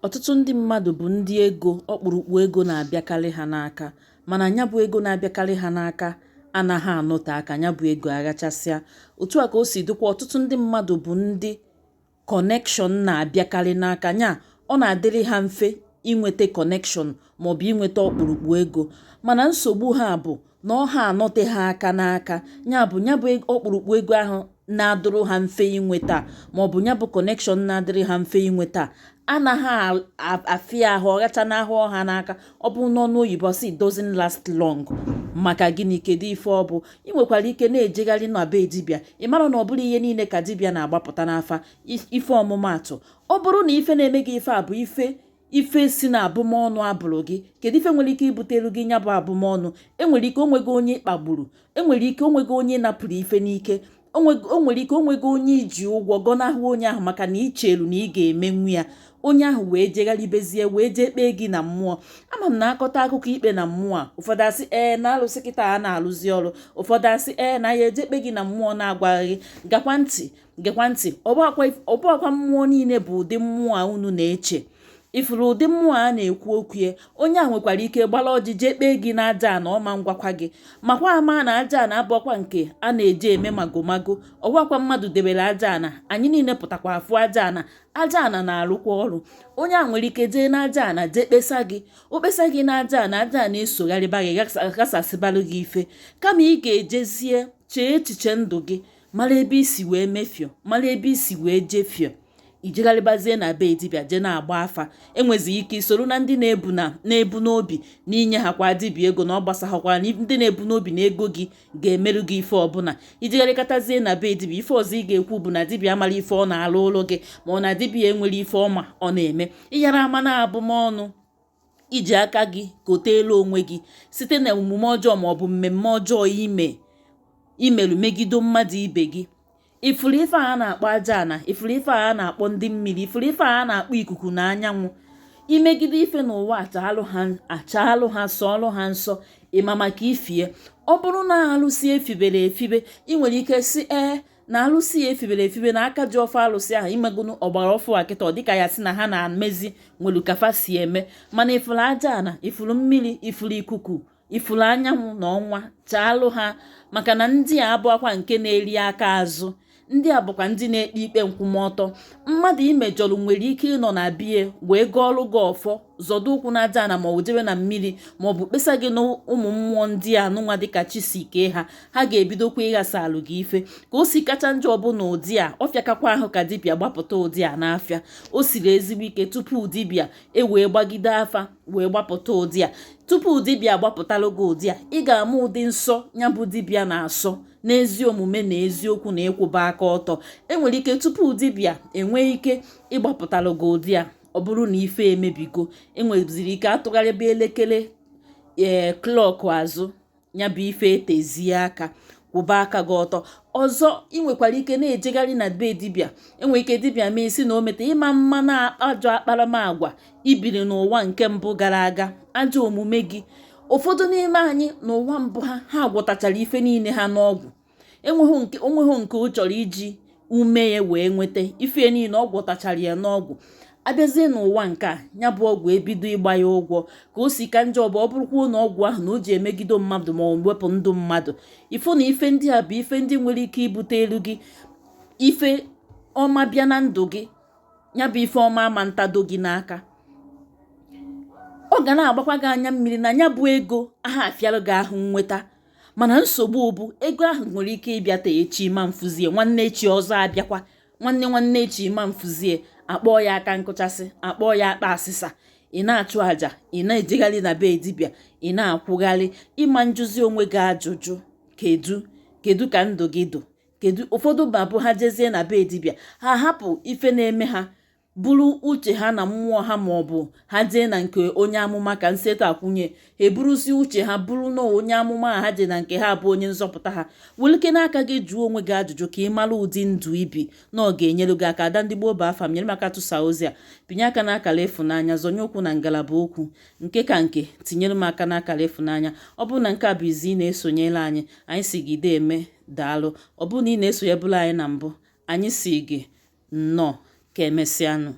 Ọtụtụ ndị mmadụ bụ ndị ego ọkpụrụkpụ ego na-abịakarị ha n'aka, mana ya bụ ego na-abịakarị ha n'aka anaghị anọte aka ya bụ ego aghachasịa. Otu a ka o si dịkwa ọtụtụ ndị mmadụ bụ ndị kọnekshọn na-abịakarị n'aka, ya ọ na-adịrị ha mfe inweta kọnekshọn maọbụ inweta ọkpụrụkpụ ego, mana nsogbu ha bụ na ọ ha anọte ha aka n'aka. Ya bụ ọkpụrụkpụ ego ahụ na-adịrụ ha mfe inweta maọbụ ya bụ kọnekshọn na-adịrị ha mfe inweta anaghị afịa ahụ, ọghacha n'ahụ ọha n'aka. Ọ bụ n'ọnụ oyibo si doesn't last long. Maka gịnị? Kedu ife ọ bụ? Ị nwekwara ike na-ejegharị na be dibịa, ị mara na ọ bụrụ ihe niile ka dibịa na-agbapụta n'afa. Ife ọmụmatụ, ọ bụrụ na ife na-eme gị ife a bụ ife si na abụmọnụ abụrụ gị, kedu ife nwere ike ibutelu gị ya bụ abụmọnụ? Enwere ike onwego onye kpagburu, enwere ike onwego onye napụrụ ife n'ike, o nwere ike onwego onye iji ụgwọ gọnahụ onye ahụ maka na ichelu na ị ga-emenwu ya. Onye ahụ wee jegharịbezie wee jee kpee gị na mmụọ. Ama m na-akọta akụkọ ikpe na mmụọ a, ụfọdụ asị na alụsị kịta a na-alụzi ọrụ, ụfọdụ asị na ya eje kpe gị na mmụọ na-agwaghị. Gekwa ntị, ọbụakwa mmụọ niile bụ ụdị mmụọ a unu na-eche. Ifuru ụdị mmụọ a na-ekwu okwu ya, onye a nwekwara ike gbara ọjị jee kpee gị na aja na ọma ngwakwa gị. Makwa ama na aja na abụọkwa nke a na-eje eme magomago. Ọgwakwa mmadụ debere aja na anyị niile pụtakwa afụ aja na na-arụkwa ọrụ. Onye a nwere ike jee na aja na jee kpesa gị, o kpesa gị na aja na-esogharịba gị ghasasịbalụ gị ife. Kama ị ga-ejezie chee echiche ndụ gị, mara ebe isi wee mefio, mara ebe isi wee jefio, ijegharịbazie na be dibịa je na-agba afa. Enwezi ike isoro na ndị na-ebu n'obi na inye ha kwa dibịa ego na ọ gbasahakwa ndị na-ebu n'obi na ego gị ga-emerụ gị ife ọbụla. Ijegharịkatazie na be dibịa, ife ọzọ ị ga-ekwu bụ na dibịa amara ife ọ na-alụ ụlọ gị, ma ọ na dibịa enwere ife ọma ọ na-eme. Ịyara ama na abụmọnụ iji aka gị koteelu onwe gị site na omume ọjọọ maọbụ mmemme ọjọọ imerụ megide mmadụ ibe gị. Ifuru ife a na-akpọ aja na, ifuru ife a na-akpọ ndị mmiri, ifuru ife a na-akpọ ikuku na anyanwụ. Imegide ife n'ụwa achaalụ ha sọọlụ ha nsọ, ịma maka ifie. Ọ bụrụ na alụsị efibere efibe, ị nwere ike si na alụsị ya efibere efibe na aka ji ọfọ alụsị ahụ imegunu ọgbara ọfụ akịta, ọ dịka ya si na ha na-emezi nwere kafa si eme. Mana ifuru aja na, ifuru mmiri, ifuru ikuku, ifuru anyanwụ na ọnwa chaalụ ha, maka na ndị a abụọkwa nke na-eri aka azụ. Ndị a bụkwa ndị na-ekpe ikpe nkwụmọtọ. Mmadụ imejọrọ nwere ike ịnọ na bie wee gọọlụ gị ọfọ, zọdo ụkwụ na aja na maọbụ jebe na mmiri, maọbụ kpesa gị na ụmụ mmụọ ndị a nụnwa dịka chi si kee ha ga-ebidokwa ịghasa alụ gị ife. Ka o si kacha njọ ọbụna ụdị a, ọ fịakakwa ahụ ka dibịa gbapụta ụdị a n'afịa. O siri ezigbo ike tupu dibịa wee gbagide afa wee gbapụta ụdị a. Tupu dibịa gbapụtalụ gị ụdị a, ị ga-ama ụdị nsọ ya bụ dibịa na-asọ n'ezi omume na eziokwu na ịkwụba aka ọtọ. Enwere ike tupu dibịa enwee ike ịgbapụtalụ gị ụdị a, ọ bụrụ na ife emebigo, enweziri ike atụgharịba elekere klọk azụ, ya bụ ife etezie aka, kwụba aka gị ọtọ. Ọzọ, ị nwekwara ike na-ejegharị na be dibịa, enwere ike dibịa mee isi na o meta ịma mma na ajọ akparamagwa ibiri n'ụwa nke mbụ gara aga, ajọ omume gị. Ụfọdụ n'ime anyị n'ụwa mbụ ha gwọtachara ife niile ha n'ọgwụ. Onweghị nke ọ chọrọ iji ume ya wee nweta ife niile, ọ gwọtachara ya n'ọgwụ. Abịazie n'ụwa nke a, ya bụ ọgwụ ebido ịgba ya ụgwọ. Ka o si ka njọ bụ ọ bụrụkwa na ọgwụ ahụ na o ji emegido mmadụ ma ọ wepụ ndụ mmadụ. Ifụ na ife ndị a bụ ife ndị nwere ike ibute elu gị ife ọma bịa na ndụ gị, ya bụ ife ọma ama ntado gị n'aka. Ọ ga na-agbakwa gị anya mmiri na ya bụ ego aha afịalụ gị ahụ nweta. Mana nsogbu bụ ego ahụ nwere ike ịbịata echi ma mfụzie, nwanne echi ọzọ abịakwa, nwanne echi ma mfụzie akpọọ ya aka nkụchasị, akpọọ ya akpa asịsa. Ị na-achụ àjà, ị na-ejegharị na be dibịa, ị na-akwụgharị ịma njuzi onwe gị ajụjụ, kedu ka ndụ gị dụ? Kedu ụfọdụ babụ ha jezie na be dibịa, ha hapụ ife na-eme ha, buru uche ha na mmụọ ha, maọbụ ha jee na nke onye amụma ka nseto akwụnye, ha eburuzi uche ha buru na onye amụma ha je na nke ha bụ onye nzọpụta ha. Welike n'aka gị jụọ onwe gị ajụjụ ka ị mara ụdị ndụ ibi na ọ ga-enyere gị aka. Ada Ndị Gboo bụ afa m, nyere maka tụsa ozi a, pinye aka n'akara ịfụnanya, zonye okwu na ngalaba okwu nke ka nke, tinyere m aka n'akara ịfụnanya. Ọ bụrụ na nke a bụ izi ị na-esonyere anyị si gị eme daalụ. Ọ bụrụ na ị na-esonyebụla anyị na mbụ, anyị si gị nnọọ, ka emesịanụ.